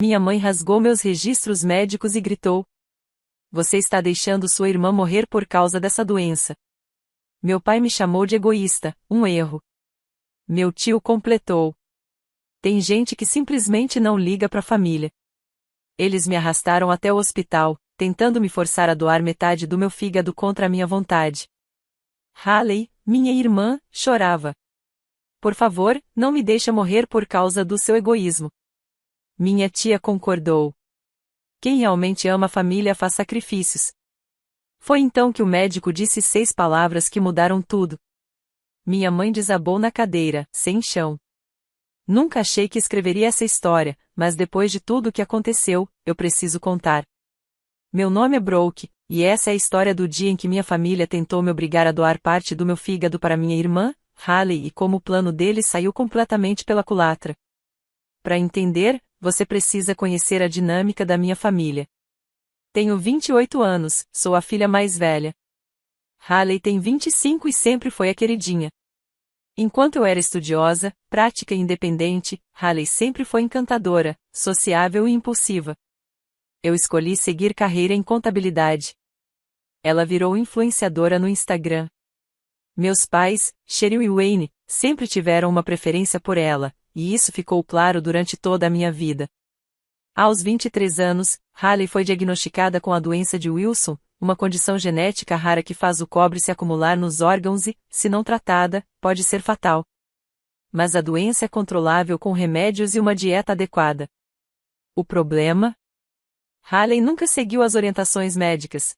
Minha mãe rasgou meus registros médicos e gritou: "Você está deixando sua irmã morrer por causa dessa doença." Meu pai me chamou de egoísta, um erro. Meu tio completou: "Tem gente que simplesmente não liga para a família." Eles me arrastaram até o hospital, tentando me forçar a doar metade do meu fígado contra a minha vontade. Haley, minha irmã, chorava: "Por favor, não me deixe morrer por causa do seu egoísmo." Minha tia concordou: "Quem realmente ama a família faz sacrifícios." Foi então que o médico disse 6 palavras que mudaram tudo. Minha mãe desabou na cadeira, sem chão. Nunca achei que escreveria essa história, mas depois de tudo o que aconteceu, eu preciso contar. Meu nome é Brooke, e essa é a história do dia em que minha família tentou me obrigar a doar parte do meu fígado para minha irmã, Haley, e como o plano deles saiu completamente pela culatra. Para entender, você precisa conhecer a dinâmica da minha família. Tenho 28 anos, sou a filha mais velha. Haley tem 25 e sempre foi a queridinha. Enquanto eu era estudiosa, prática e independente, Haley sempre foi encantadora, sociável e impulsiva. Eu escolhi seguir carreira em contabilidade. Ela virou influenciadora no Instagram. Meus pais, Cheryl e Wayne, sempre tiveram uma preferência por ela, e isso ficou claro durante toda a minha vida. Aos 23 anos, Haley foi diagnosticada com a doença de Wilson, uma condição genética rara que faz o cobre se acumular nos órgãos e, se não tratada, pode ser fatal. Mas a doença é controlável com remédios e uma dieta adequada. O problema? Haley nunca seguiu as orientações médicas.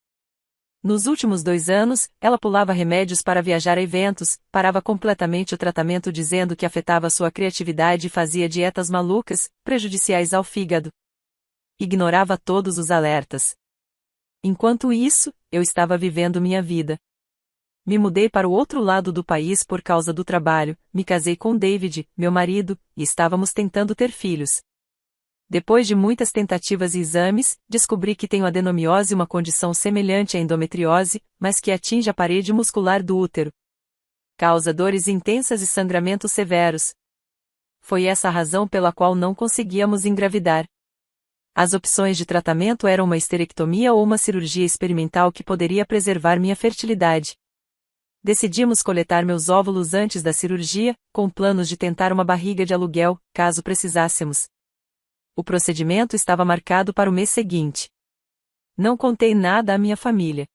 Nos últimos 2 anos, ela pulava remédios para viajar a eventos, parava completamente o tratamento dizendo que afetava sua criatividade e fazia dietas malucas, prejudiciais ao fígado. Ignorava todos os alertas. Enquanto isso, eu estava vivendo minha vida. Me mudei para o outro lado do país por causa do trabalho, me casei com David, meu marido, e estávamos tentando ter filhos. Depois de muitas tentativas e exames, descobri que tenho adenomiose, uma condição semelhante à endometriose, mas que atinge a parede muscular do útero. Causa dores intensas e sangramentos severos. Foi essa a razão pela qual não conseguíamos engravidar. As opções de tratamento eram uma esterectomia ou uma cirurgia experimental que poderia preservar minha fertilidade. Decidimos coletar meus óvulos antes da cirurgia, com planos de tentar uma barriga de aluguel, caso precisássemos. O procedimento estava marcado para o mês seguinte. Não contei nada à minha família.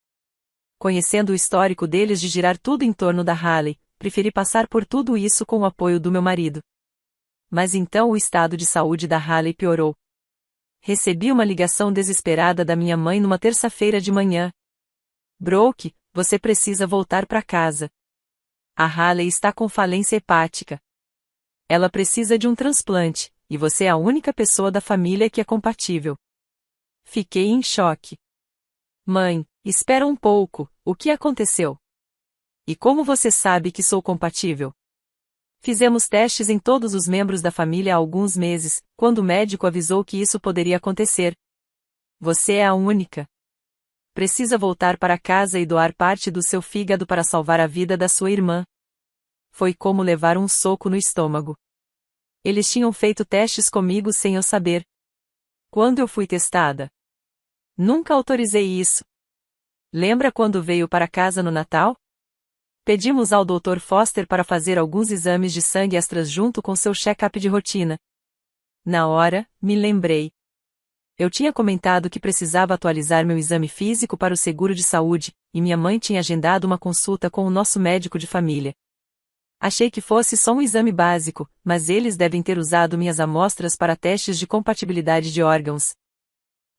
Conhecendo o histórico deles de girar tudo em torno da Haley, preferi passar por tudo isso com o apoio do meu marido. Mas então o estado de saúde da Haley piorou. Recebi uma ligação desesperada da minha mãe numa terça-feira de manhã. "Brooke, você precisa voltar para casa. A Haley está com falência hepática. Ela precisa de um transplante, e você é a única pessoa da família que é compatível." Fiquei em choque. "Mãe, espera um pouco, o que aconteceu? E como você sabe que sou compatível?" Fizemos testes em todos os membros da família há alguns meses, quando o médico avisou que isso poderia acontecer. "Você é a única. Precisa voltar para casa e doar parte do seu fígado para salvar a vida da sua irmã." Foi como levar um soco no estômago. Eles tinham feito testes comigo sem eu saber. Quando eu fui testada? Nunca autorizei isso. Lembra quando veio para casa no Natal? Pedimos ao Dr. Foster para fazer alguns exames de sangue extras junto com seu check-up de rotina. Na hora, me lembrei. Eu tinha comentado que precisava atualizar meu exame físico para o seguro de saúde, e minha mãe tinha agendado uma consulta com o nosso médico de família. Achei que fosse só um exame básico, mas eles devem ter usado minhas amostras para testes de compatibilidade de órgãos.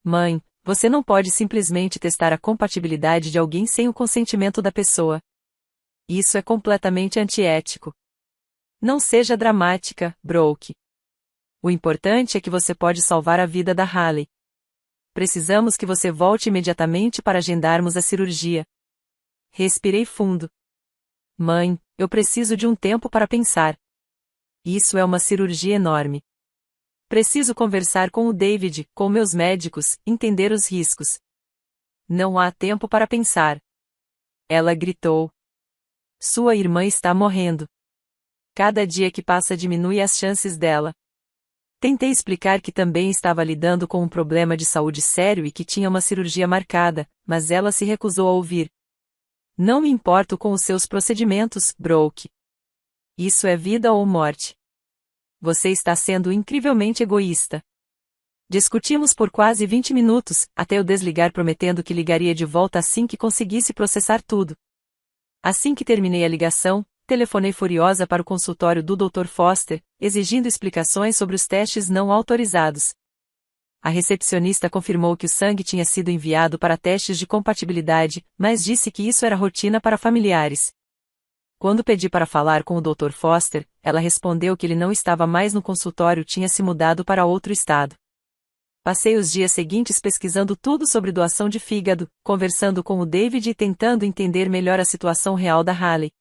"Mãe, você não pode simplesmente testar a compatibilidade de alguém sem o consentimento da pessoa. Isso é completamente antiético." "Não seja dramática, Brooke. O importante é que você pode salvar a vida da Haley. Precisamos que você volte imediatamente para agendarmos a cirurgia." Respirei fundo. "Mãe, eu preciso de um tempo para pensar. Isso é uma cirurgia enorme. Preciso conversar com o David, com meus médicos, entender os riscos." "Não há tempo para pensar." Ela gritou. "Sua irmã está morrendo. Cada dia que passa diminui as chances dela." Tentei explicar que também estava lidando com um problema de saúde sério e que tinha uma cirurgia marcada, mas ela se recusou a ouvir. Não me importo com os seus procedimentos, Brooke. Isso é vida ou morte. Você está sendo incrivelmente egoísta. Discutimos por quase 20 minutos, até eu desligar prometendo que ligaria de volta assim que conseguisse processar tudo. Assim que terminei a ligação, telefonei furiosa para o consultório do Dr. Foster, exigindo explicações sobre os testes não autorizados. A recepcionista confirmou que o sangue tinha sido enviado para testes de compatibilidade, mas disse que isso era rotina para familiares. Quando pedi para falar com o Dr. Foster, ela respondeu que ele não estava mais no consultório e tinha se mudado para outro estado. Passei os dias seguintes pesquisando tudo sobre doação de fígado, conversando com o David e tentando entender melhor a situação real da Haley.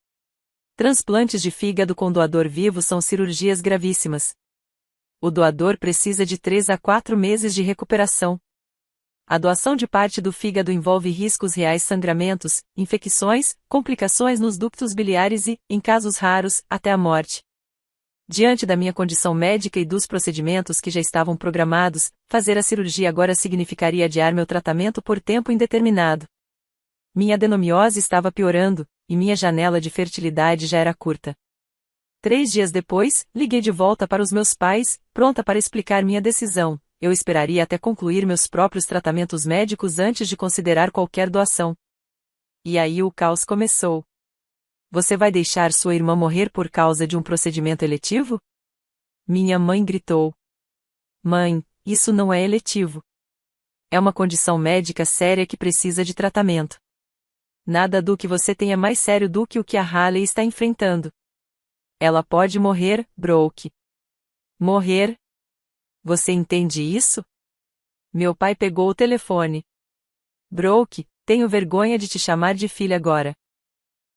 Transplantes de fígado com doador vivo são cirurgias gravíssimas. O doador precisa de 3 a 4 meses de recuperação. A doação de parte do fígado envolve riscos reais, sangramentos, infecções, complicações nos ductos biliares e, em casos raros, até a morte. Diante da minha condição médica e dos procedimentos que já estavam programados, fazer a cirurgia agora significaria adiar meu tratamento por tempo indeterminado. Minha adenomiose estava piorando, e minha janela de fertilidade já era curta. 3 dias depois, liguei de volta para os meus pais, pronta para explicar minha decisão. Eu esperaria até concluir meus próprios tratamentos médicos antes de considerar qualquer doação. E aí o caos começou. Você vai deixar sua irmã morrer por causa de um procedimento eletivo? Minha mãe gritou. Mãe, isso não é eletivo. É uma condição médica séria que precisa de tratamento. Nada do que você tem é mais sério do que o que a Haley está enfrentando. Ela pode morrer, Brooke. Morrer? Você entende isso? Meu pai pegou o telefone. Brooke, tenho vergonha de te chamar de filha agora.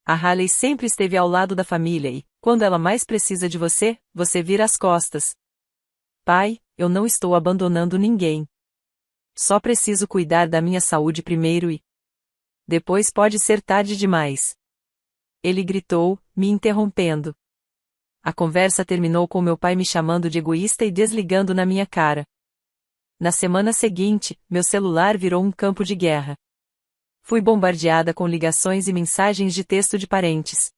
A Haley sempre esteve ao lado da família e, quando ela mais precisa de você, você vira as costas. Pai, eu não estou abandonando ninguém. Só preciso cuidar da minha saúde primeiro e... depois pode ser tarde demais. Ele gritou, me interrompendo. A conversa terminou com meu pai me chamando de egoísta e desligando na minha cara. Na semana seguinte, meu celular virou um campo de guerra. Fui bombardeada com ligações e mensagens de texto de parentes.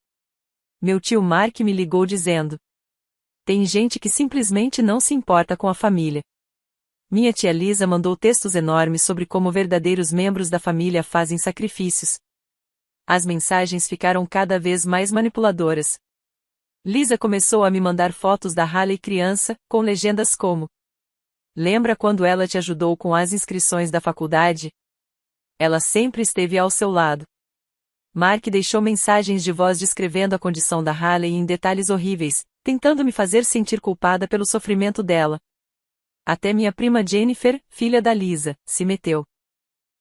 Meu tio Mark me ligou dizendo: tem gente que simplesmente não se importa com a família. Minha tia Lisa mandou textos enormes sobre como verdadeiros membros da família fazem sacrifícios. As mensagens ficaram cada vez mais manipuladoras. Lisa começou a me mandar fotos da Haley criança, com legendas como: lembra quando ela te ajudou com as inscrições da faculdade? Ela sempre esteve ao seu lado. Mark deixou mensagens de voz descrevendo a condição da Haley em detalhes horríveis, tentando me fazer sentir culpada pelo sofrimento dela. Até minha prima Jennifer, filha da Lisa, se meteu.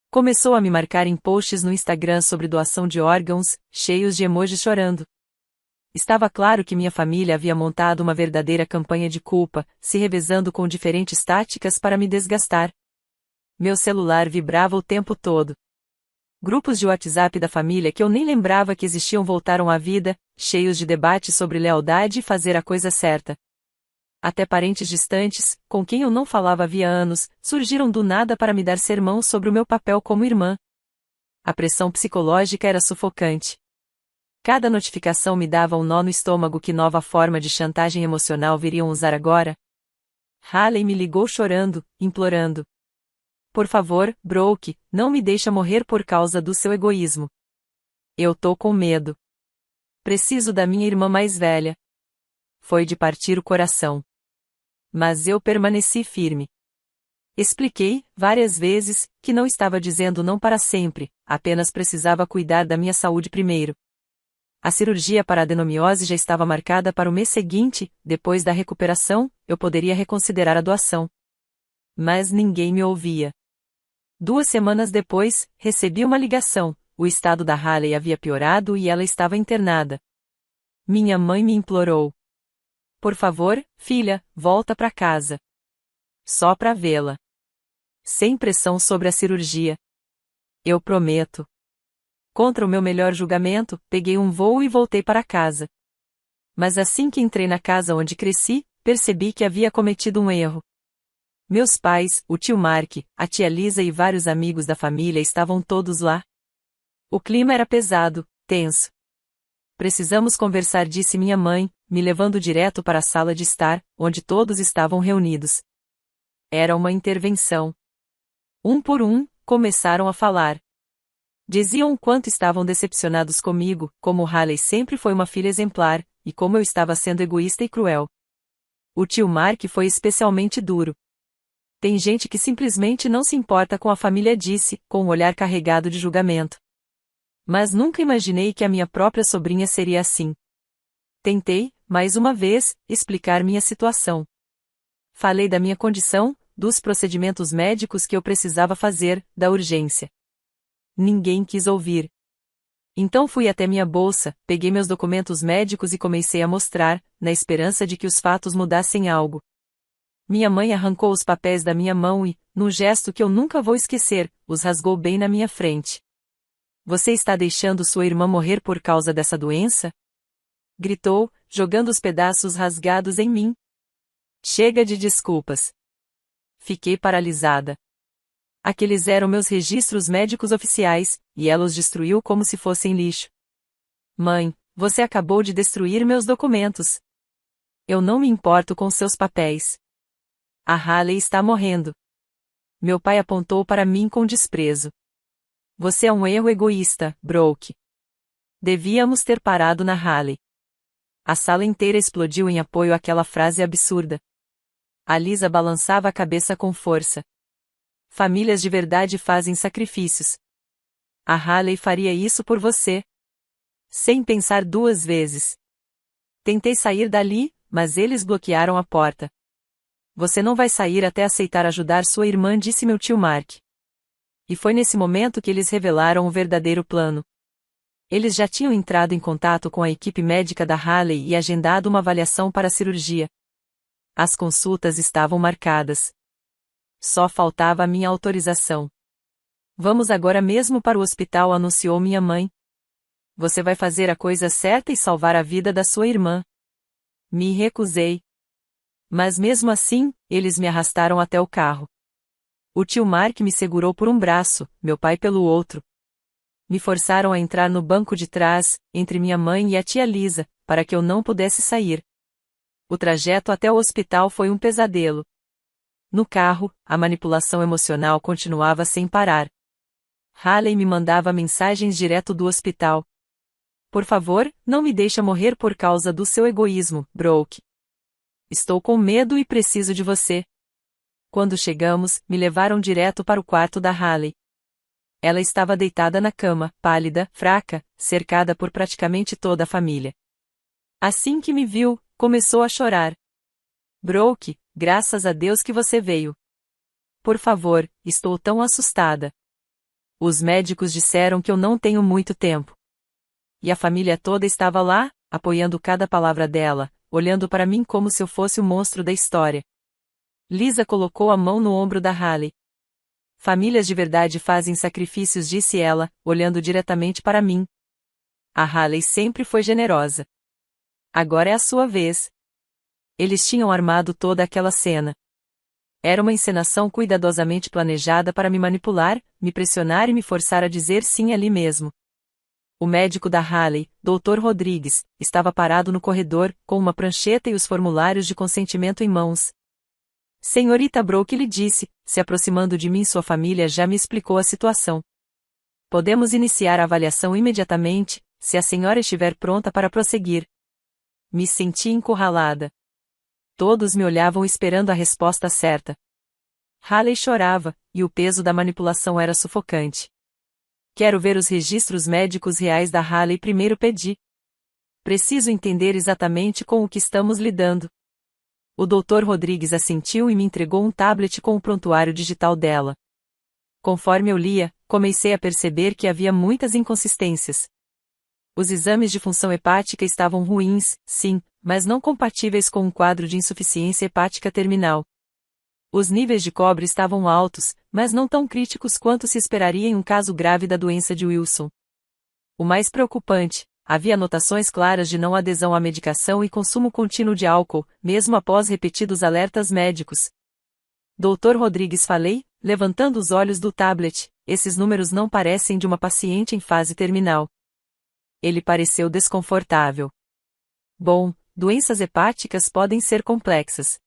Começou a me marcar em posts no Instagram sobre doação de órgãos, cheios de emojis chorando. Estava claro que minha família havia montado uma verdadeira campanha de culpa, se revezando com diferentes táticas para me desgastar. Meu celular vibrava o tempo todo. Grupos de WhatsApp da família que eu nem lembrava que existiam voltaram à vida, cheios de debates sobre lealdade e fazer a coisa certa. Até parentes distantes, com quem eu não falava havia anos, surgiram do nada para me dar sermão sobre o meu papel como irmã. A pressão psicológica era sufocante. Cada notificação me dava um nó no estômago. Que nova forma de chantagem emocional viriam usar agora? Haley me ligou chorando, implorando. Por favor, Brooke, não me deixa morrer por causa do seu egoísmo. Eu tô com medo. Preciso da minha irmã mais velha. Foi de partir o coração. Mas eu permaneci firme. Expliquei, várias vezes, que não estava dizendo não para sempre, apenas precisava cuidar da minha saúde primeiro. A cirurgia para a adenomiose já estava marcada para o mês seguinte. Depois da recuperação, eu poderia reconsiderar a doação. Mas ninguém me ouvia. 2 semanas depois, recebi uma ligação. O estado da Haley havia piorado e ela estava internada. Minha mãe me implorou. Por favor, filha, volta para casa. Só para vê-la. Sem pressão sobre a cirurgia. Eu prometo. Contra o meu melhor julgamento, peguei um voo e voltei para casa. Mas assim que entrei na casa onde cresci, percebi que havia cometido um erro. Meus pais, o tio Mark, a tia Lisa e vários amigos da família estavam todos lá. O clima era pesado, tenso. Precisamos conversar, disse minha mãe, me levando direto para a sala de estar, onde todos estavam reunidos. Era uma intervenção. Um por um, começaram a falar. Diziam o quanto estavam decepcionados comigo, como Haley sempre foi uma filha exemplar, e como eu estava sendo egoísta e cruel. O tio Mark foi especialmente duro. Tem gente que simplesmente não se importa com a família, disse, com um olhar carregado de julgamento. Mas nunca imaginei que a minha própria sobrinha seria assim. Tentei, mais uma vez, explicar minha situação. Falei da minha condição, dos procedimentos médicos que eu precisava fazer, da urgência. Ninguém quis ouvir. Então fui até minha bolsa, peguei meus documentos médicos e comecei a mostrar, na esperança de que os fatos mudassem algo. Minha mãe arrancou os papéis da minha mão e, num gesto que eu nunca vou esquecer, os rasgou bem na minha frente. Você está deixando sua irmã morrer por causa dessa doença? Gritou, jogando os pedaços rasgados em mim. Chega de desculpas. Fiquei paralisada. Aqueles eram meus registros médicos oficiais, e ela os destruiu como se fossem lixo. Mãe, você acabou de destruir meus documentos. Eu não me importo com seus papéis. A Haley está morrendo. Meu pai apontou para mim com desprezo. Você é um erro egoísta, Brooke. Devíamos ter parado na Haley. A sala inteira explodiu em apoio àquela frase absurda. A Lisa balançava a cabeça com força. Famílias de verdade fazem sacrifícios. A Haley faria isso por você. Sem pensar duas vezes. Tentei sair dali, mas eles bloquearam a porta. Você não vai sair até aceitar ajudar sua irmã, disse meu tio Mark. E foi nesse momento que eles revelaram o verdadeiro plano. Eles já tinham entrado em contato com a equipe médica da Haley e agendado uma avaliação para a cirurgia. As consultas estavam marcadas. Só faltava a minha autorização. Vamos agora mesmo para o hospital, anunciou minha mãe. Você vai fazer a coisa certa e salvar a vida da sua irmã. Me recusei. Mas mesmo assim, eles me arrastaram até o carro. O tio Mark me segurou por um braço, meu pai pelo outro. Me forçaram a entrar no banco de trás, entre minha mãe e a tia Lisa, para que eu não pudesse sair. O trajeto até o hospital foi um pesadelo. No carro, a manipulação emocional continuava sem parar. Haley me mandava mensagens direto do hospital. Por favor, não me deixe morrer por causa do seu egoísmo, Brooke. Estou com medo e preciso de você. Quando chegamos, me levaram direto para o quarto da Haley. Ela estava deitada na cama, pálida, fraca, cercada por praticamente toda a família. Assim que me viu, começou a chorar. Brooke, graças a Deus que você veio. Por favor, estou tão assustada. Os médicos disseram que eu não tenho muito tempo. E a família toda estava lá, apoiando cada palavra dela, olhando para mim como se eu fosse o monstro da história. Lisa colocou a mão no ombro da Haley. Famílias de verdade fazem sacrifícios, disse ela, olhando diretamente para mim. A Haley sempre foi generosa. Agora é a sua vez. Eles tinham armado toda aquela cena. Era uma encenação cuidadosamente planejada para me manipular, me pressionar e me forçar a dizer sim ali mesmo. O médico da Haley, Dr. Rodrigues, estava parado no corredor, com uma prancheta e os formulários de consentimento em mãos. Senhorita Brooke, lhe disse, se aproximando de mim, sua família já me explicou a situação. Podemos iniciar a avaliação imediatamente, se a senhora estiver pronta para prosseguir. Me senti encurralada. Todos me olhavam esperando a resposta certa. Haley chorava, e o peso da manipulação era sufocante. Quero ver os registros médicos reais da Haley, primeiro pedi. Preciso entender exatamente com o que estamos lidando. O Dr. Rodrigues assentiu e me entregou um tablet com o prontuário digital dela. Conforme eu lia, comecei a perceber que havia muitas inconsistências. Os exames de função hepática estavam ruins, sim, mas não compatíveis com um quadro de insuficiência hepática terminal. Os níveis de cobre estavam altos, mas não tão críticos quanto se esperaria em um caso grave da doença de Wilson. O mais preocupante, Havia anotações claras de não adesão à medicação e consumo contínuo de álcool, mesmo após repetidos alertas médicos. Dr. Rodrigues, falei, levantando os olhos do tablet, esses números não parecem de uma paciente em fase terminal. Ele pareceu desconfortável. Bom, doenças hepáticas podem ser complexas.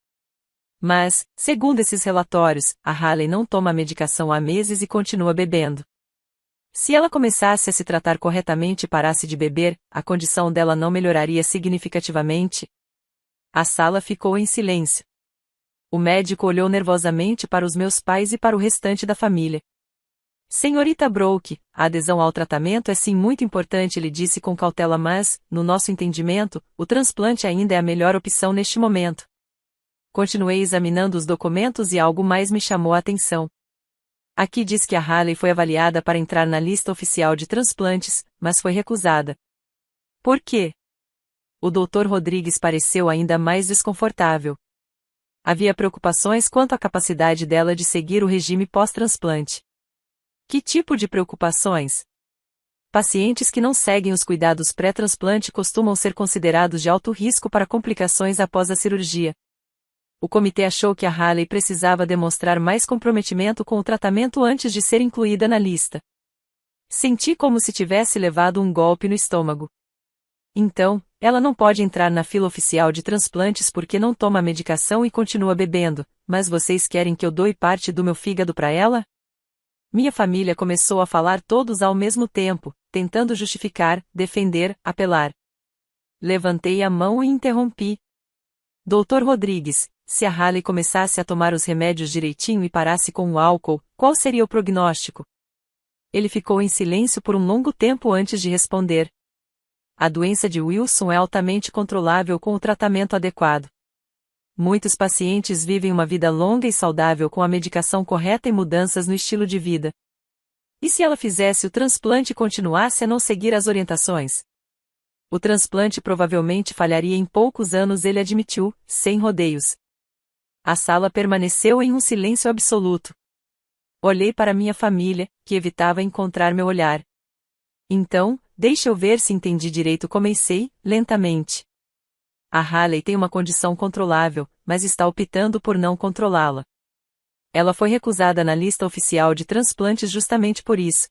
Mas, segundo esses relatórios, a Haley não toma a medicação há meses e continua bebendo. Se ela começasse a se tratar corretamente e parasse de beber, a condição dela não melhoraria significativamente? A sala ficou em silêncio. O médico olhou nervosamente para os meus pais e para o restante da família. Senhorita Brooke, a adesão ao tratamento é sim muito importante, ele disse com cautela, mas, no nosso entendimento, o transplante ainda é a melhor opção neste momento. Continuei examinando os documentos e algo mais me chamou a atenção. Aqui diz que a Haley foi avaliada para entrar na lista oficial de transplantes, mas foi recusada. Por quê? O Dr. Rodrigues pareceu ainda mais desconfortável. Havia preocupações quanto à capacidade dela de seguir o regime pós-transplante. Que tipo de preocupações? Pacientes que não seguem os cuidados pré-transplante costumam ser considerados de alto risco para complicações após a cirurgia. O comitê achou que a Haley precisava demonstrar mais comprometimento com o tratamento antes de ser incluída na lista. Senti como se tivesse levado um golpe no estômago. Então, ela não pode entrar na fila oficial de transplantes porque não toma a medicação e continua bebendo, mas vocês querem que eu doe parte do meu fígado para ela? Minha família começou a falar todos ao mesmo tempo, tentando justificar, defender, apelar. Levantei a mão e interrompi. Dr. Rodrigues, se a Haley começasse a tomar os remédios direitinho e parasse com o álcool, qual seria o prognóstico? Ele ficou em silêncio por um longo tempo antes de responder. A doença de Wilson é altamente controlável com o tratamento adequado. Muitos pacientes vivem uma vida longa e saudável com a medicação correta e mudanças no estilo de vida. E se ela fizesse o transplante e continuasse a não seguir as orientações? O transplante provavelmente falharia em poucos anos, ele admitiu, sem rodeios. A sala permaneceu em um silêncio absoluto. Olhei para minha família, que evitava encontrar meu olhar. Então, deixe eu ver se entendi direito, comecei, lentamente. A Haley tem uma condição controlável, mas está optando por não controlá-la. Ela foi recusada na lista oficial de transplantes justamente por isso.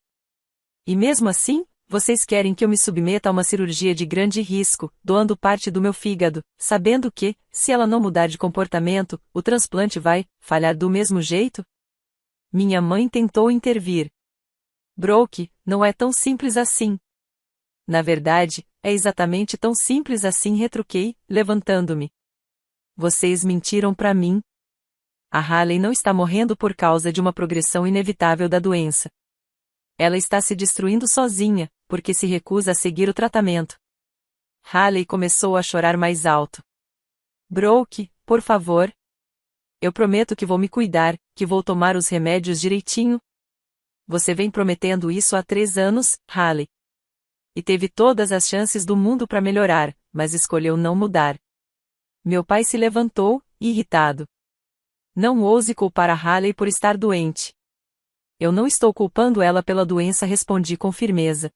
E mesmo assim, vocês querem que eu me submeta a uma cirurgia de grande risco, doando parte do meu fígado, sabendo que, se ela não mudar de comportamento, o transplante vai falhar do mesmo jeito? Minha mãe tentou intervir. Brooke, não é tão simples assim. Na verdade, é exatamente tão simples assim, retruquei, levantando-me. Vocês mentiram para mim. A Haley não está morrendo por causa de uma progressão inevitável da doença. Ela está se destruindo sozinha, porque se recusa a seguir o tratamento. Haley começou a chorar mais alto. Brooke, por favor. Eu prometo que vou me cuidar, que vou tomar os remédios direitinho. Você vem prometendo isso há 3 anos, Haley. E teve todas as chances do mundo para melhorar, mas escolheu não mudar. Meu pai se levantou, irritado. Não ouse culpar a Haley por estar doente. Eu não estou culpando ela pela doença, respondi com firmeza.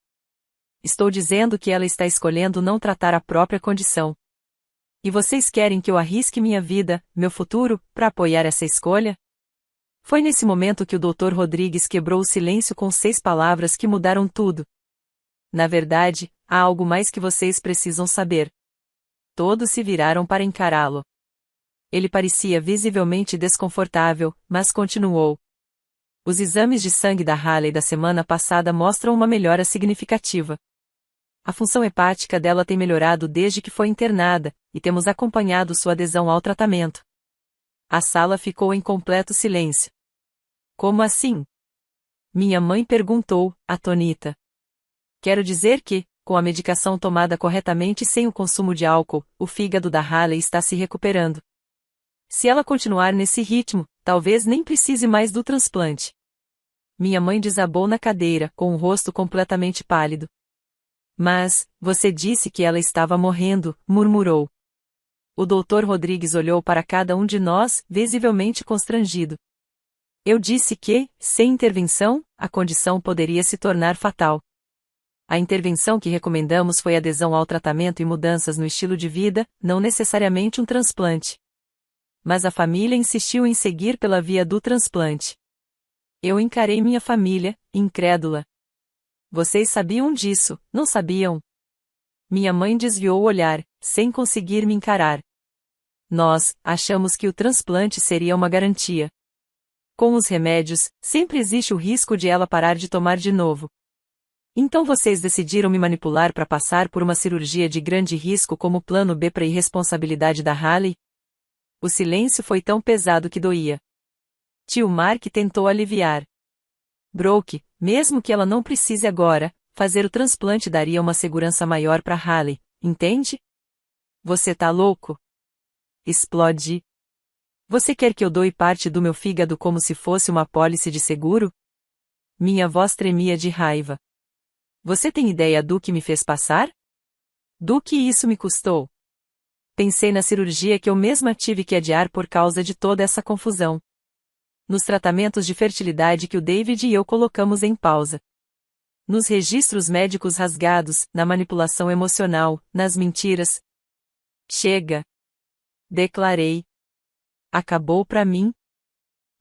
Estou dizendo que ela está escolhendo não tratar a própria condição. E vocês querem que eu arrisque minha vida, meu futuro, para apoiar essa escolha? Foi nesse momento que o Dr. Rodrigues quebrou o silêncio com 6 palavras que mudaram tudo. Na verdade, há algo mais que vocês precisam saber. Todos se viraram para encará-lo. Ele parecia visivelmente desconfortável, mas continuou. Os exames de sangue da Haley da semana passada mostram uma melhora significativa. A função hepática dela tem melhorado desde que foi internada, e temos acompanhado sua adesão ao tratamento. A sala ficou em completo silêncio. Como assim? Minha mãe perguntou, atônita. Quero dizer que, com a medicação tomada corretamente e sem o consumo de álcool, o fígado da Haley está se recuperando. Se ela continuar nesse ritmo, talvez nem precise mais do transplante. Minha mãe desabou na cadeira, com o rosto completamente pálido. Mas, você disse que ela estava morrendo, murmurou. O Dr. Rodrigues olhou para cada um de nós, visivelmente constrangido. Eu disse que, sem intervenção, a condição poderia se tornar fatal. A intervenção que recomendamos foi adesão ao tratamento e mudanças no estilo de vida, não necessariamente um transplante. Mas a família insistiu em seguir pela via do transplante. Eu encarei minha família, incrédula. Vocês sabiam disso, não sabiam? Minha mãe desviou o olhar, sem conseguir me encarar. Nós achamos que o transplante seria uma garantia. Com os remédios, sempre existe o risco de ela parar de tomar de novo. Então vocês decidiram me manipular para passar por uma cirurgia de grande risco como plano B para a irresponsabilidade da Haley? O silêncio foi tão pesado que doía. Tio Mark tentou aliviar. Brooke, mesmo que ela não precise agora, fazer o transplante daria uma segurança maior para Haley, entende? Você tá louco? Explode. Você quer que eu doe parte do meu fígado como se fosse uma apólice de seguro? Minha voz tremia de raiva. Você tem ideia do que me fez passar? Do que isso me custou? Pensei na cirurgia que eu mesma tive que adiar por causa de toda essa confusão. Nos tratamentos de fertilidade que o David e eu colocamos em pausa. Nos registros médicos rasgados, na manipulação emocional, nas mentiras. Chega! Declarei. Acabou pra mim.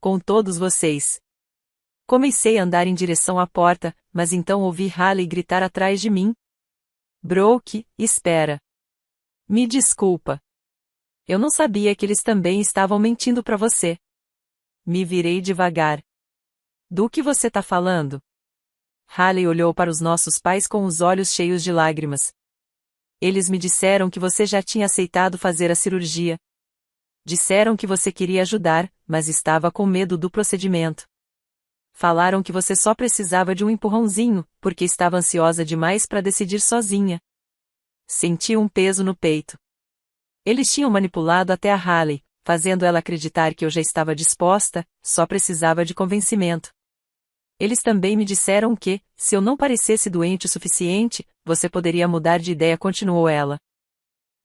Com todos vocês. Comecei a andar em direção à porta, mas então ouvi Haley gritar atrás de mim. Brooke, espera. Me desculpa. Eu não sabia que eles também estavam mentindo pra você. Me virei devagar. Do que você tá falando? Haley olhou para os nossos pais com os olhos cheios de lágrimas. Eles me disseram que você já tinha aceitado fazer a cirurgia. Disseram que você queria ajudar, mas estava com medo do procedimento. Falaram que você só precisava de um empurrãozinho, porque estava ansiosa demais para decidir sozinha. Senti um peso no peito. Eles tinham manipulado até a Haley, fazendo ela acreditar que eu já estava disposta, só precisava de convencimento. Eles também me disseram que, se eu não parecesse doente o suficiente, você poderia mudar de ideia, continuou ela.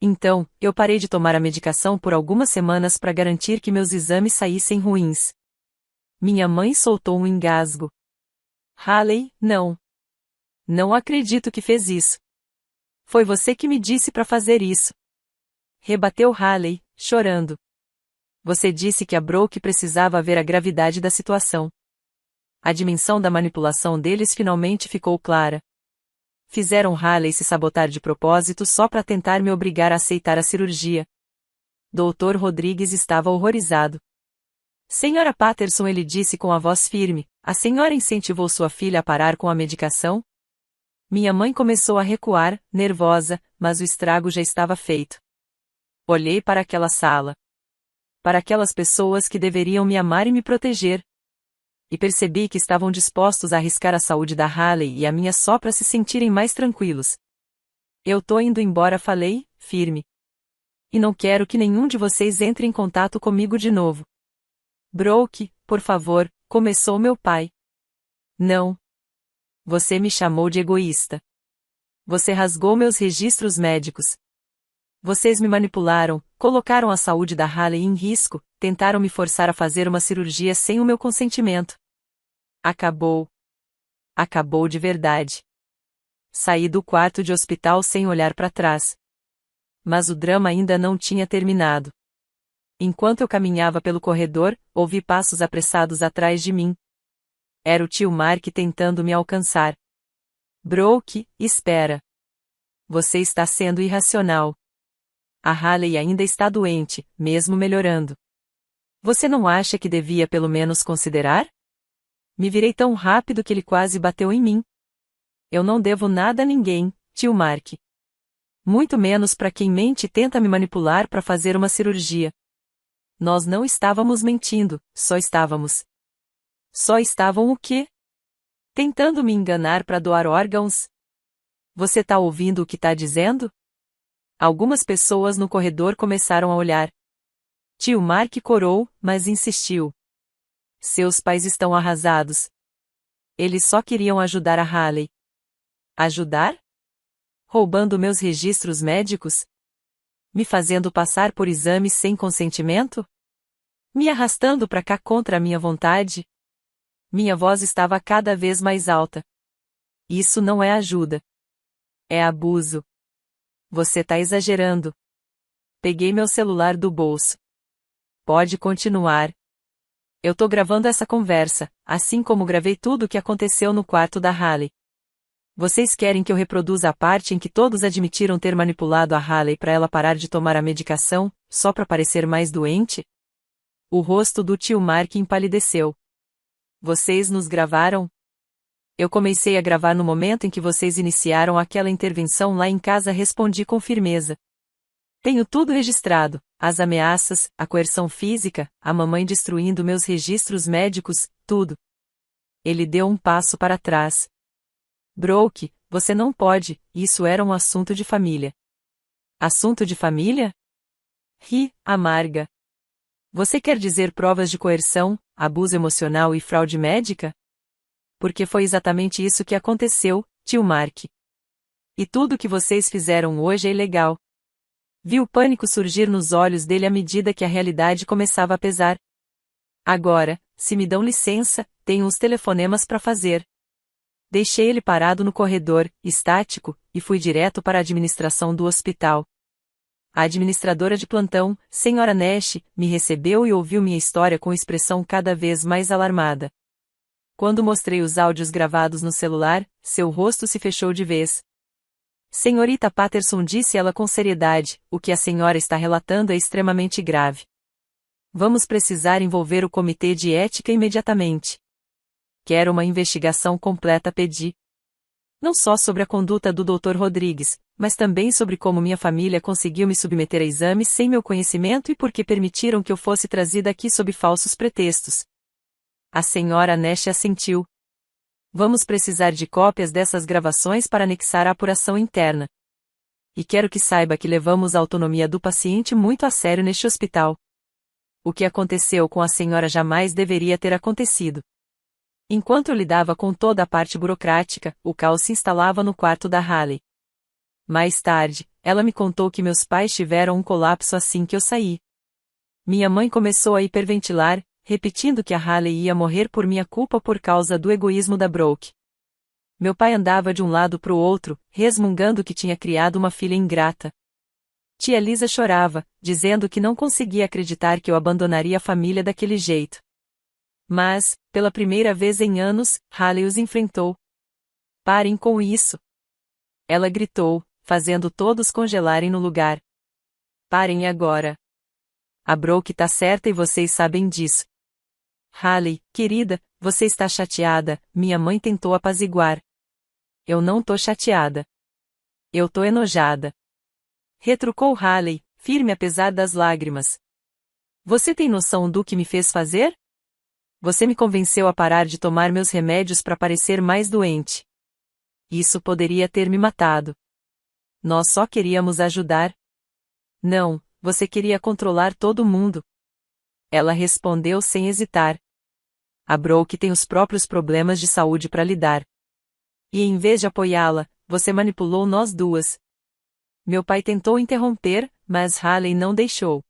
Então, eu parei de tomar a medicação por algumas semanas para garantir que meus exames saíssem ruins. Minha mãe soltou um engasgo. Haley, não. Não acredito que fez isso. Foi você que me disse para fazer isso. Rebateu Haley, chorando. Você disse que a Brooke precisava ver a gravidade da situação. A dimensão da manipulação deles finalmente ficou clara. Fizeram Haley se sabotar de propósito só para tentar me obrigar a aceitar a cirurgia. Dr. Rodrigues estava horrorizado. Senhora Patterson, ele disse com a voz firme, a senhora incentivou sua filha a parar com a medicação? Minha mãe começou a recuar, nervosa, mas o estrago já estava feito. Olhei para aquela sala. Para aquelas pessoas que deveriam me amar e me proteger. E percebi que estavam dispostos a arriscar a saúde da Haley e a minha só para se sentirem mais tranquilos. Eu tô indo embora, falei, firme. E não quero que nenhum de vocês entre em contato comigo de novo. Brooke, por favor, começou meu pai. Não. Você me chamou de egoísta. Você rasgou meus registros médicos. Vocês me manipularam, colocaram a saúde da Haley em risco, tentaram me forçar a fazer uma cirurgia sem o meu consentimento. Acabou. Acabou de verdade. Saí do quarto de hospital sem olhar para trás. Mas o drama ainda não tinha terminado. Enquanto eu caminhava pelo corredor, ouvi passos apressados atrás de mim. Era o tio Mark tentando me alcançar. Brooke, espera. Você está sendo irracional. A Haley ainda está doente, mesmo melhorando. Você não acha que devia pelo menos considerar? Me virei tão rápido que ele quase bateu em mim. Eu não devo nada a ninguém, tio Mark. Muito menos para quem mente e tenta me manipular para fazer uma cirurgia. Nós não estávamos mentindo, só estávamos. Só estavam o quê? Tentando me enganar para doar órgãos? Você tá ouvindo o que tá dizendo? Algumas pessoas no corredor começaram a olhar. Tio Mark corou, mas insistiu. Seus pais estão arrasados. Eles só queriam ajudar a Haley. Ajudar? Roubando meus registros médicos? Me fazendo passar por exames sem consentimento? Me arrastando para cá contra a minha vontade? Minha voz estava cada vez mais alta. Isso não é ajuda. É abuso. Você tá exagerando. Peguei meu celular do bolso. Pode continuar. Eu tô gravando essa conversa, assim como gravei tudo o que aconteceu no quarto da Hailey. Vocês querem que eu reproduza a parte em que todos admitiram ter manipulado a Hailey para ela parar de tomar a medicação, só para parecer mais doente? O rosto do tio Mark empalideceu. Vocês nos gravaram? Eu comecei a gravar no momento em que vocês iniciaram aquela intervenção lá em casa, respondi com firmeza. Tenho tudo registrado, as ameaças, a coerção física, a mamãe destruindo meus registros médicos, tudo. Ele deu um passo para trás. Brooke, você não pode, isso era um assunto de família. Assunto de família? Ri, amarga. Você quer dizer provas de coerção, abuso emocional e fraude médica? Porque foi exatamente isso que aconteceu, tio Mark. E tudo o que vocês fizeram hoje é ilegal. Vi o pânico surgir nos olhos dele à medida que a realidade começava a pesar. Agora, se me dão licença, tenho uns telefonemas para fazer. Deixei ele parado no corredor, estático, e fui direto para a administração do hospital. A administradora de plantão, Sra. Nash, me recebeu e ouviu minha história com expressão cada vez mais alarmada. Quando mostrei os áudios gravados no celular, seu rosto se fechou de vez. Senhorita Patterson, disse ela com seriedade, o que a senhora está relatando é extremamente grave. Vamos precisar envolver o comitê de ética imediatamente. Quero uma investigação completa, pedi. Não só sobre a conduta do Dr. Rodrigues, mas também sobre como minha família conseguiu me submeter a exames sem meu conhecimento e por que permitiram que eu fosse trazida aqui sob falsos pretextos. A senhora Nash assentiu. Vamos precisar de cópias dessas gravações para anexar a apuração interna. E quero que saiba que levamos a autonomia do paciente muito a sério neste hospital. O que aconteceu com a senhora jamais deveria ter acontecido. Enquanto eu lidava com toda a parte burocrática, o caos se instalava no quarto da Hailey. Mais tarde, ela me contou que meus pais tiveram um colapso assim que eu saí. Minha mãe começou a hiperventilar, repetindo que a Hailey ia morrer por minha culpa por causa do egoísmo da Brooke. Meu pai andava de um lado para o outro, resmungando que tinha criado uma filha ingrata. Tia Lisa chorava, dizendo que não conseguia acreditar que eu abandonaria a família daquele jeito. Mas, pela primeira vez em anos, Hailey os enfrentou. Parem com isso! Ela gritou, fazendo todos congelarem no lugar. Parem agora! A Brooke tá certa e vocês sabem disso. Hailey, querida, você está chateada, minha mãe tentou apaziguar. Eu não tô chateada. Eu tô enojada. Retrucou Hailey, firme apesar das lágrimas. Você tem noção do que me fez fazer? Você me convenceu a parar de tomar meus remédios para parecer mais doente. Isso poderia ter me matado. Nós só queríamos ajudar. Não, você queria controlar todo mundo. Ela respondeu sem hesitar. A Brooke tem os próprios problemas de saúde para lidar. E em vez de apoiá-la, você manipulou nós duas. Meu pai tentou interromper, mas Hailey não deixou.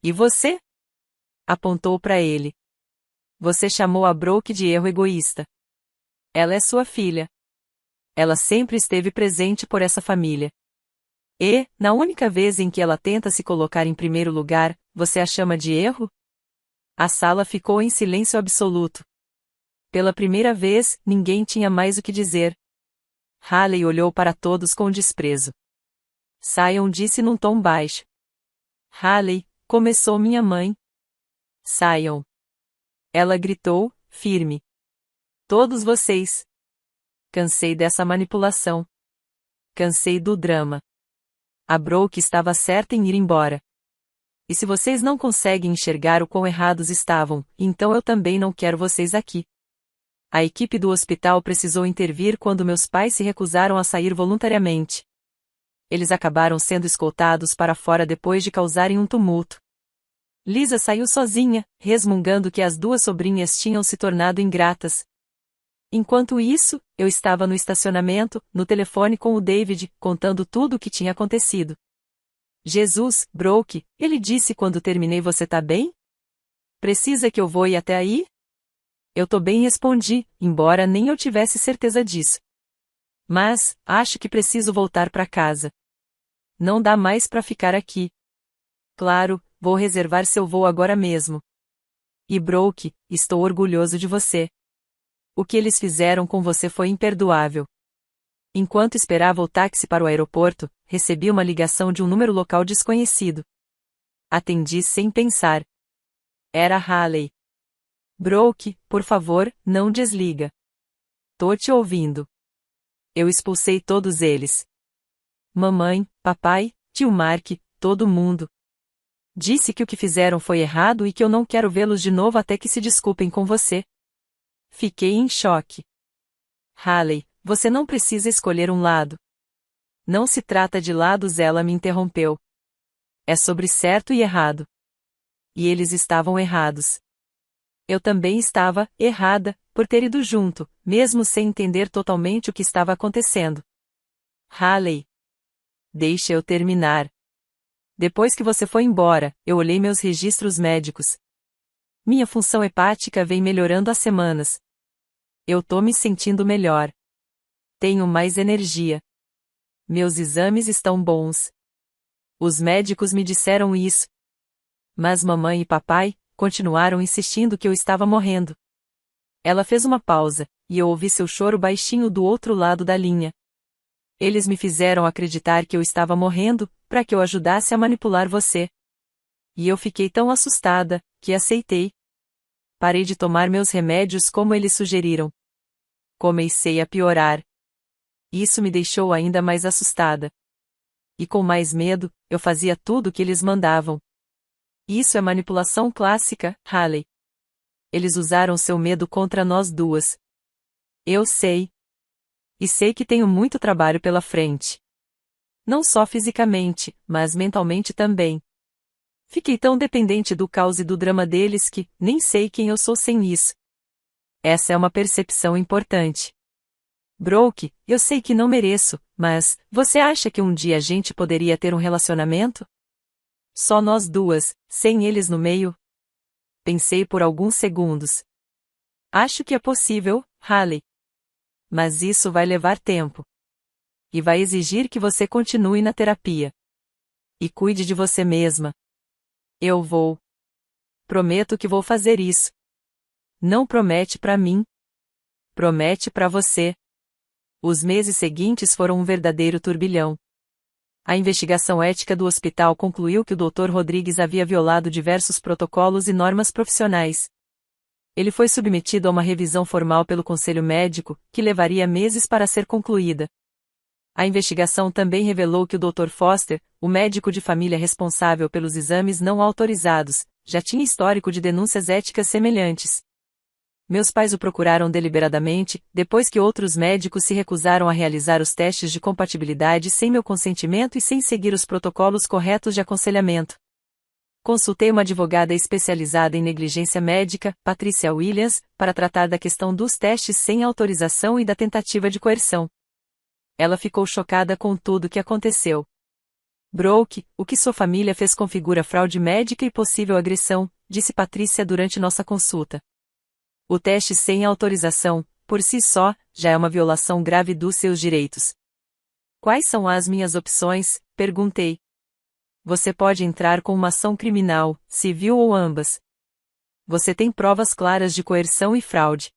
E você? Apontou para ele. Você chamou a Brooke de erro egoísta. Ela é sua filha. Ela sempre esteve presente por essa família. E, na única vez em que ela tenta se colocar em primeiro lugar, você a chama de erro? A sala ficou em silêncio absoluto. Pela primeira vez, ninguém tinha mais o que dizer. Hailey olhou para todos com desprezo. Saiam, disse num tom baixo. Hailey, começou minha mãe. Saiam. Ela gritou, firme. Todos vocês. Cansei dessa manipulação. Cansei do drama. A Brooke estava certa em ir embora. E se vocês não conseguem enxergar o quão errados estavam, então eu também não quero vocês aqui. A equipe do hospital precisou intervir quando meus pais se recusaram a sair voluntariamente. Eles acabaram sendo escoltados para fora depois de causarem um tumulto. Lisa saiu sozinha, resmungando que as duas sobrinhas tinham se tornado ingratas. Enquanto isso, eu estava no estacionamento, no telefone com o David, contando tudo o que tinha acontecido. Jesus, Brooke, ele disse quando terminei, você tá bem? Precisa que eu vou ir até aí? Eu tô bem, respondi, embora nem eu tivesse certeza disso. Mas, acho que preciso voltar para casa. Não dá mais para ficar aqui. Claro, vou reservar seu voo agora mesmo. E Brooke, estou orgulhoso de você. O que eles fizeram com você foi imperdoável. Enquanto esperava o táxi para o aeroporto, recebi uma ligação de um número local desconhecido. Atendi sem pensar. Era Haley. Brooke, por favor, não desliga. Tô te ouvindo. Eu expulsei todos eles. Mamãe, papai, tio Mark, todo mundo. Disse que o que fizeram foi errado e que eu não quero vê-los de novo até que se desculpem com você. Fiquei em choque. Haley, você não precisa escolher um lado. Não se trata de lados, ela me interrompeu. É sobre certo e errado. E eles estavam errados. Eu também estava errada, por ter ido junto, mesmo sem entender totalmente o que estava acontecendo. Haley. Deixa eu terminar. Depois que você foi embora, eu olhei meus registros médicos. Minha função hepática vem melhorando há semanas. Eu tô me sentindo melhor. Tenho mais energia. Meus exames estão bons. Os médicos me disseram isso. Mas mamãe e papai continuaram insistindo que eu estava morrendo. Ela fez uma pausa, e eu ouvi seu choro baixinho do outro lado da linha. Eles me fizeram acreditar que eu estava morrendo, para que eu ajudasse a manipular você. E eu fiquei tão assustada, que aceitei. Parei de tomar meus remédios como eles sugeriram. Comecei a piorar. Isso me deixou ainda mais assustada. E com mais medo, eu fazia tudo o que eles mandavam. Isso é manipulação clássica, Haley. Eles usaram seu medo contra nós duas. Eu sei. E sei que tenho muito trabalho pela frente. Não só fisicamente, mas mentalmente também. Fiquei tão dependente do caos e do drama deles que nem sei quem eu sou sem isso. Essa é uma percepção importante. Brooke, eu sei que não mereço, mas você acha que um dia a gente poderia ter um relacionamento? Só nós duas, sem eles no meio? Pensei por alguns segundos. Acho que é possível, Haley. Mas isso vai levar tempo. E vai exigir que você continue na terapia. E cuide de você mesma. Eu vou. Prometo que vou fazer isso. Não promete pra mim. Promete pra você. Os meses seguintes foram um verdadeiro turbilhão. A investigação ética do hospital concluiu que o Dr. Rodrigues havia violado diversos protocolos e normas profissionais. Ele foi submetido a uma revisão formal pelo Conselho Médico, que levaria meses para ser concluída. A investigação também revelou que o Dr. Foster, o médico de família responsável pelos exames não autorizados, já tinha histórico de denúncias éticas semelhantes. Meus pais o procuraram deliberadamente, depois que outros médicos se recusaram a realizar os testes de compatibilidade sem meu consentimento e sem seguir os protocolos corretos de aconselhamento. Consultei uma advogada especializada em negligência médica, Patricia Williams, para tratar da questão dos testes sem autorização e da tentativa de coerção. Ela ficou chocada com tudo o que aconteceu. Brooke, o que sua família fez configura fraude médica e possível agressão, disse Patricia durante nossa consulta. O teste sem autorização, por si só, já é uma violação grave dos seus direitos. Quais são as minhas opções? Perguntei. Você pode entrar com uma ação criminal, civil ou ambas. Você tem provas claras de coerção e fraude.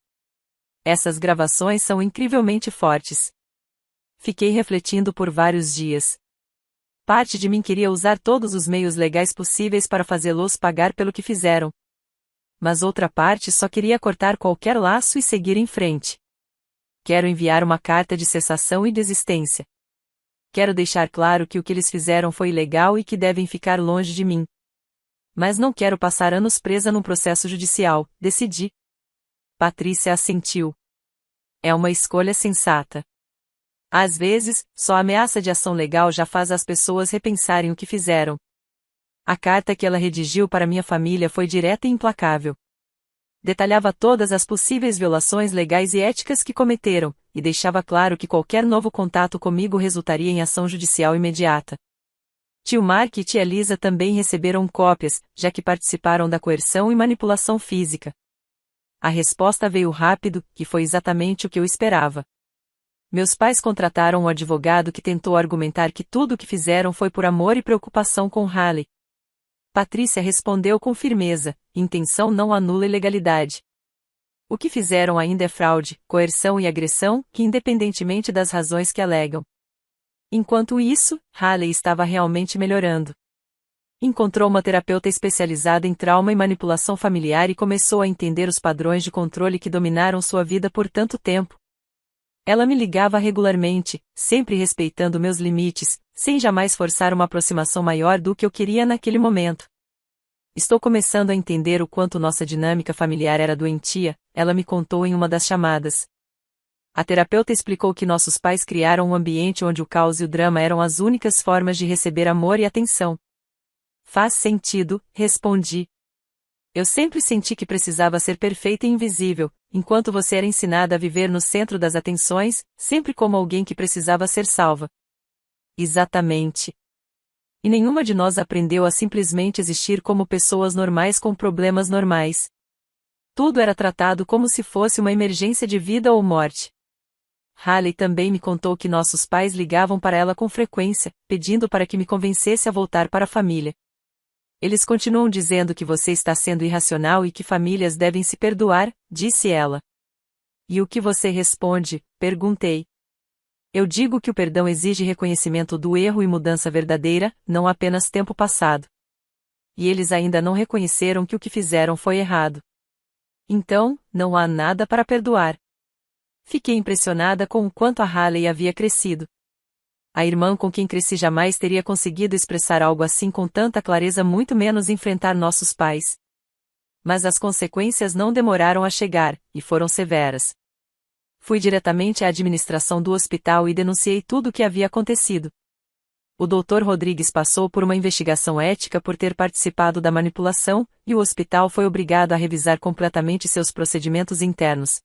Essas gravações são incrivelmente fortes. Fiquei refletindo por vários dias. Parte de mim queria usar todos os meios legais possíveis para fazê-los pagar pelo que fizeram. Mas outra parte só queria cortar qualquer laço e seguir em frente. Quero enviar uma carta de cessação e desistência. Quero deixar claro que o que eles fizeram foi ilegal e que devem ficar longe de mim. Mas não quero passar anos presa num processo judicial, decidi. Patrícia assentiu. É uma escolha sensata. Às vezes, só a ameaça de ação legal já faz as pessoas repensarem o que fizeram. A carta que ela redigiu para minha família foi direta e implacável. Detalhava todas as possíveis violações legais e éticas que cometeram, e deixava claro que qualquer novo contato comigo resultaria em ação judicial imediata. Tio Mark e tia Lisa também receberam cópias, já que participaram da coerção e manipulação física. A resposta veio rápido, e foi exatamente o que eu esperava. Meus pais contrataram um advogado que tentou argumentar que tudo o que fizeram foi por amor e preocupação com Haley. Patrícia respondeu com firmeza: intenção não anula ilegalidade. O que fizeram ainda é fraude, coerção e agressão, que independentemente das razões que alegam. Enquanto isso, Haley estava realmente melhorando. Encontrou uma terapeuta especializada em trauma e manipulação familiar e começou a entender os padrões de controle que dominaram sua vida por tanto tempo. Ela me ligava regularmente, sempre respeitando meus limites, sem jamais forçar uma aproximação maior do que eu queria naquele momento. Estou começando a entender o quanto nossa dinâmica familiar era doentia, ela me contou em uma das chamadas. A terapeuta explicou que nossos pais criaram um ambiente onde o caos e o drama eram as únicas formas de receber amor e atenção. Faz sentido, respondi. Eu sempre senti que precisava ser perfeita e invisível, enquanto você era ensinada a viver no centro das atenções, sempre como alguém que precisava ser salva. Exatamente. E nenhuma de nós aprendeu a simplesmente existir como pessoas normais com problemas normais. Tudo era tratado como se fosse uma emergência de vida ou morte. Haley também me contou que nossos pais ligavam para ela com frequência, pedindo para que me convencesse a voltar para a família. Eles continuam dizendo que você está sendo irracional e que famílias devem se perdoar, disse ela. E o que você responde? Perguntei. Eu digo que o perdão exige reconhecimento do erro e mudança verdadeira, não apenas tempo passado. E eles ainda não reconheceram que o que fizeram foi errado. Então, não há nada para perdoar. Fiquei impressionada com o quanto a Haley havia crescido. A irmã com quem cresci jamais teria conseguido expressar algo assim com tanta clareza, muito menos enfrentar nossos pais. Mas as consequências não demoraram a chegar, e foram severas. Fui diretamente à administração do hospital e denunciei tudo o que havia acontecido. O Dr. Rodrigues passou por uma investigação ética por ter participado da manipulação, e o hospital foi obrigado a revisar completamente seus procedimentos internos.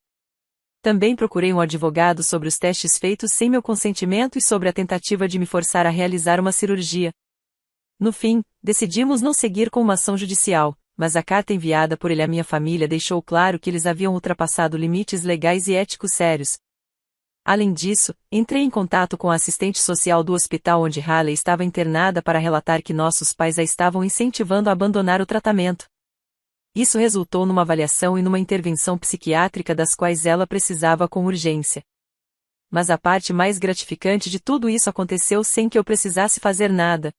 Também procurei um advogado sobre os testes feitos sem meu consentimento e sobre a tentativa de me forçar a realizar uma cirurgia. No fim, decidimos não seguir com uma ação judicial, mas a carta enviada por ele à minha família deixou claro que eles haviam ultrapassado limites legais e éticos sérios. Além disso, entrei em contato com a assistente social do hospital onde Haley estava internada para relatar que nossos pais a estavam incentivando a abandonar o tratamento. Isso resultou numa avaliação e numa intervenção psiquiátrica das quais ela precisava com urgência. Mas a parte mais gratificante de tudo isso aconteceu sem que eu precisasse fazer nada.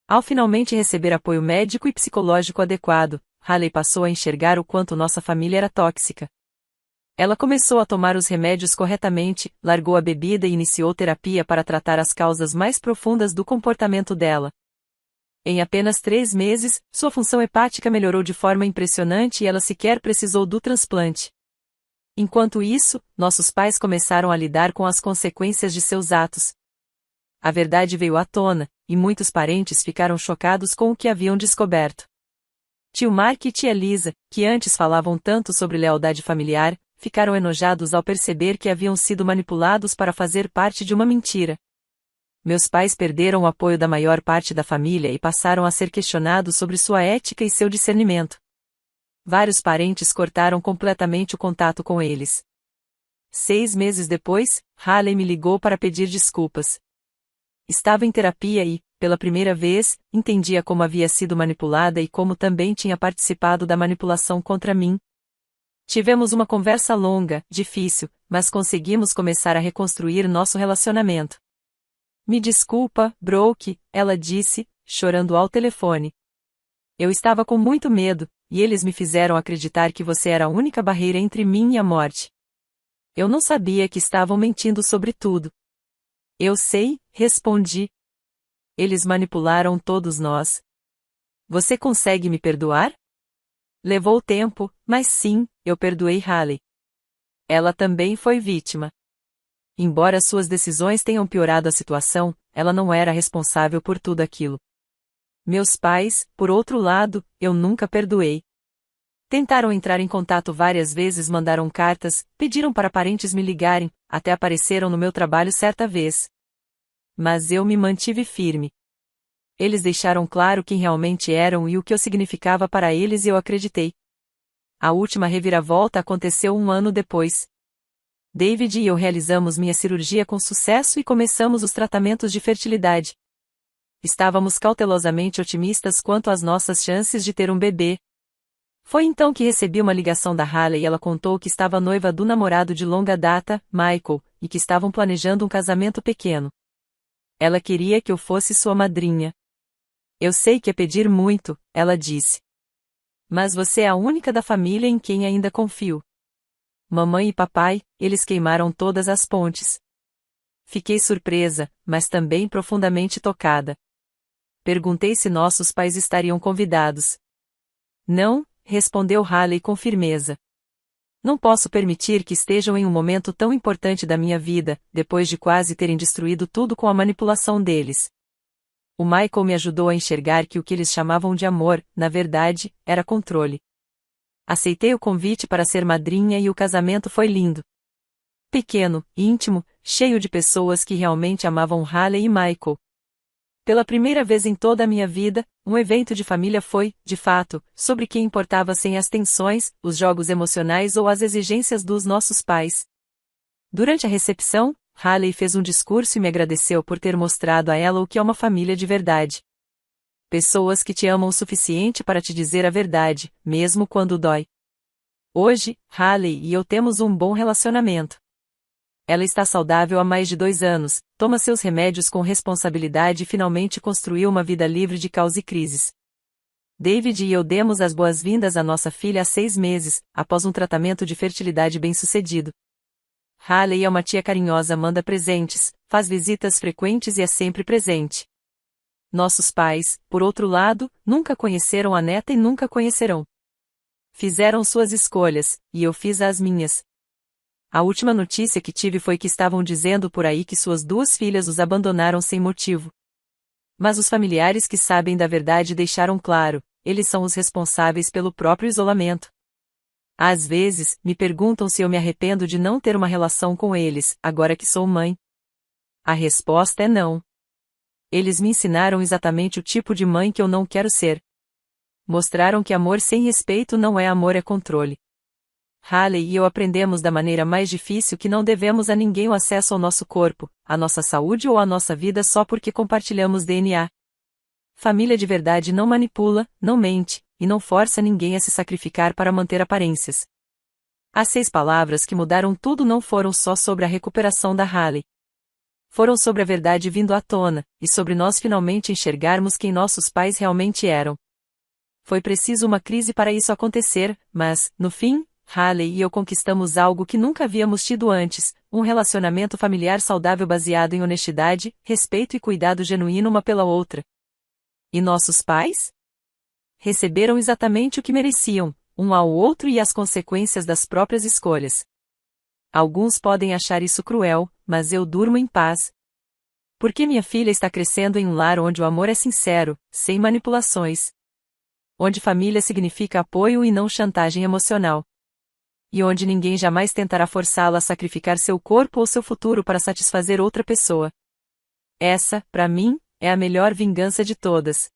Ao finalmente receber apoio médico e psicológico adequado, Haley passou a enxergar o quanto nossa família era tóxica. Ela começou a tomar os remédios corretamente, largou a bebida e iniciou terapia para tratar as causas mais profundas do comportamento dela. Em apenas 3 meses, sua função hepática melhorou de forma impressionante e ela sequer precisou do transplante. Enquanto isso, nossos pais começaram a lidar com as consequências de seus atos. A verdade veio à tona, e muitos parentes ficaram chocados com o que haviam descoberto. Tio Mark e tia Lisa, que antes falavam tanto sobre lealdade familiar, ficaram enojados ao perceber que haviam sido manipulados para fazer parte de uma mentira. Meus pais perderam o apoio da maior parte da família e passaram a ser questionados sobre sua ética e seu discernimento. Vários parentes cortaram completamente o contato com eles. 6 meses depois, Haley me ligou para pedir desculpas. Estava em terapia e, pela primeira vez, entendia como havia sido manipulada e como também tinha participado da manipulação contra mim. Tivemos uma conversa longa, difícil, mas conseguimos começar a reconstruir nosso relacionamento. Me desculpa, Brooke, ela disse, chorando ao telefone. Eu estava com muito medo, e eles me fizeram acreditar que você era a única barreira entre mim e a morte. Eu não sabia que estavam mentindo sobre tudo. Eu sei, respondi. Eles manipularam todos nós. Você consegue me perdoar? Levou tempo, mas sim, eu perdoei Haley. Ela também foi vítima. Embora suas decisões tenham piorado a situação, ela não era responsável por tudo aquilo. Meus pais, por outro lado, eu nunca perdoei. Tentaram entrar em contato várias vezes, mandaram cartas, pediram para parentes me ligarem, até apareceram no meu trabalho certa vez. Mas eu me mantive firme. Eles deixaram claro quem realmente eram e o que eu significava para eles e eu acreditei. A última reviravolta aconteceu 1 ano depois. David e eu realizamos minha cirurgia com sucesso e começamos os tratamentos de fertilidade. Estávamos cautelosamente otimistas quanto às nossas chances de ter um bebê. Foi então que recebi uma ligação da Hayley e ela contou que estava noiva do namorado de longa data, Michael, e que estavam planejando um casamento pequeno. Ela queria que eu fosse sua madrinha. Eu sei que é pedir muito, ela disse. Mas você é a única da família em quem ainda confio. Mamãe e papai, eles queimaram todas as pontes. Fiquei surpresa, mas também profundamente tocada. Perguntei se nossos pais estariam convidados. Não, respondeu Hayley com firmeza. Não posso permitir que estejam em um momento tão importante da minha vida, depois de quase terem destruído tudo com a manipulação deles. O Michael me ajudou a enxergar que o que eles chamavam de amor, na verdade, era controle. Aceitei o convite para ser madrinha e o casamento foi lindo. Pequeno, íntimo, cheio de pessoas que realmente amavam Hayley e Michael. Pela primeira vez em toda a minha vida, um evento de família foi, de fato, sobre quem importava sem as tensões, os jogos emocionais ou as exigências dos nossos pais. Durante a recepção, Hayley fez um discurso e me agradeceu por ter mostrado a ela o que é uma família de verdade. Pessoas que te amam o suficiente para te dizer a verdade, mesmo quando dói. Hoje, Hayley e eu temos um bom relacionamento. Ela está saudável há mais de 2 anos, toma seus remédios com responsabilidade e finalmente construiu uma vida livre de caos e crises. David e eu demos as boas-vindas à nossa filha há 6 meses, após um tratamento de fertilidade bem-sucedido. Hayley é uma tia carinhosa, manda presentes, faz visitas frequentes e é sempre presente. Nossos pais, por outro lado, nunca conheceram a neta e nunca conhecerão. Fizeram suas escolhas, e eu fiz as minhas. A última notícia que tive foi que estavam dizendo por aí que suas 2 filhas os abandonaram sem motivo. Mas os familiares que sabem da verdade deixaram claro, eles são os responsáveis pelo próprio isolamento. Às vezes, me perguntam se eu me arrependo de não ter uma relação com eles, agora que sou mãe. A resposta é não. Eles me ensinaram exatamente o tipo de mãe que eu não quero ser. Mostraram que amor sem respeito não é amor, é controle. Hayley e eu aprendemos da maneira mais difícil que não devemos a ninguém o acesso ao nosso corpo, à nossa saúde ou à nossa vida só porque compartilhamos DNA. Família de verdade não manipula, não mente, e não força ninguém a se sacrificar para manter aparências. As 6 palavras que mudaram tudo não foram só sobre a recuperação da Hayley. Foram sobre a verdade vindo à tona, e sobre nós finalmente enxergarmos quem nossos pais realmente eram. Foi preciso uma crise para isso acontecer, mas, no fim, Hayley e eu conquistamos algo que nunca havíamos tido antes, um relacionamento familiar saudável baseado em honestidade, respeito e cuidado genuíno uma pela outra. E nossos pais? Receberam exatamente o que mereciam, um ao outro e as consequências das próprias escolhas. Alguns podem achar isso cruel, mas eu durmo em paz. Porque minha filha está crescendo em um lar onde o amor é sincero, sem manipulações. Onde família significa apoio e não chantagem emocional. E onde ninguém jamais tentará forçá-la a sacrificar seu corpo ou seu futuro para satisfazer outra pessoa. Essa, para mim, é a melhor vingança de todas.